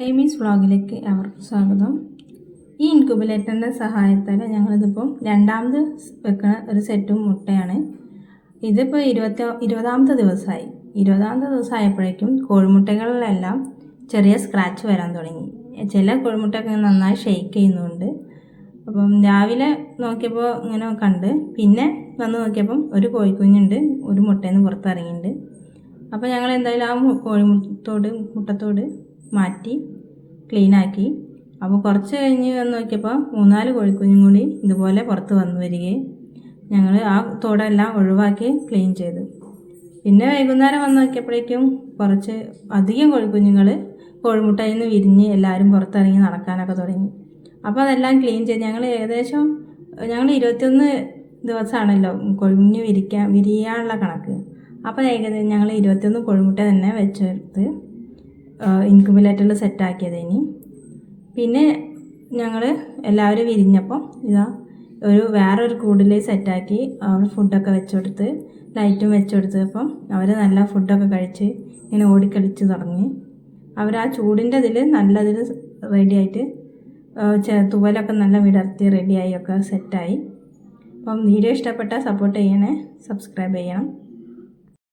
എമീസ് വ്ളോഗിലേക്ക് അവർക്ക് സ്വാഗതം. ഈ ഇൻക്യുബേറ്ററിൻ്റെ സഹായത്താൽ ഞങ്ങളിതിപ്പം രണ്ടാമത് വെക്കുന്ന ഒരു സെറ്റും മുട്ടയാണ്. ഇതിപ്പോൾ 20ാമത്തെ ദിവസമായി. 20ാമത്തെ ദിവസമായപ്പോഴേക്കും കോഴിമുട്ടകളിലെല്ലാം ചെറിയ സ്ക്രാച്ച് വരാൻ തുടങ്ങി. ചില കോഴിമുട്ടയൊക്കെ നന്നായി ഷെയ്ക്ക് ചെയ്യുന്നുണ്ട്. അപ്പം രാവിലെ നോക്കിയപ്പോൾ ഇങ്ങനെ കണ്ട്, പിന്നെ വന്ന് നോക്കിയപ്പം ഒരു കോഴിക്കുഞ്ഞുണ്ട്, ഒരു മുട്ടയിൽ നിന്ന് പുറത്തിറങ്ങിയിട്ടുണ്ട്. അപ്പോൾ ഞങ്ങൾ എന്തായാലും ആ മുട്ടത്തോട് മാറ്റി ക്ലീനാക്കി. അപ്പോൾ കുറച്ച് കഴിഞ്ഞ് വന്ന് നോക്കിയപ്പോൾ 3-4 കോഴിക്കുഞ്ഞും കൂടി ഇതുപോലെ പുറത്ത് വന്നു വരികയും ഞങ്ങൾ ആ തോടെല്ലാം ഒഴിവാക്കി ക്ലീൻ ചെയ്തു. പിന്നെ വൈകുന്നേരം വന്ന് നോക്കിയപ്പോഴേക്കും കുറച്ച് അധികം കോഴിക്കുഞ്ഞുങ്ങൾ കോഴിമുട്ടയിൽ നിന്ന് വിരിഞ്ഞ് എല്ലാവരും പുറത്തിറങ്ങി നടക്കാനൊക്കെ തുടങ്ങി. അപ്പോൾ അതെല്ലാം ക്ലീൻ ചെയ്ത് ഞങ്ങൾ 21 ദിവസമാണല്ലോ കോഴിക്കുഞ്ഞ് വിരിയാനുള്ള കണക്ക്. അപ്പോൾ ഏകദേശം ഞങ്ങൾ 21 കോഴിമുട്ട തന്നെ വെച്ചെടുത്ത് ഇൻക്യുബേറ്ററിൽ സെറ്റാക്കിയതിന്. പിന്നെ ഞങ്ങൾ എല്ലാവരും വിരിഞ്ഞപ്പം വേറൊരു കൂടിൽ സെറ്റാക്കി അവർ ഫുഡൊക്കെ വെച്ചുകൊടുത്ത് ലൈറ്റും വെച്ചുകൊടുത്തപ്പം അവർ നല്ല ഫുഡൊക്കെ കഴിച്ച് ഇങ്ങനെ ഓടിക്കളിച്ച് തുടങ്ങി. അവർ ആ ചൂടിൻ്റെ നല്ലതിൽ റെഡിയായിട്ട് തുവലൊക്കെ നല്ല വിടർത്തി റെഡിയായി ഒക്കെ സെറ്റായി. അപ്പം വീഡിയോ ഇഷ്ടപ്പെട്ടാൽ സപ്പോർട്ട് ചെയ്യണേ, സബ്സ്ക്രൈബ് ചെയ്യണം.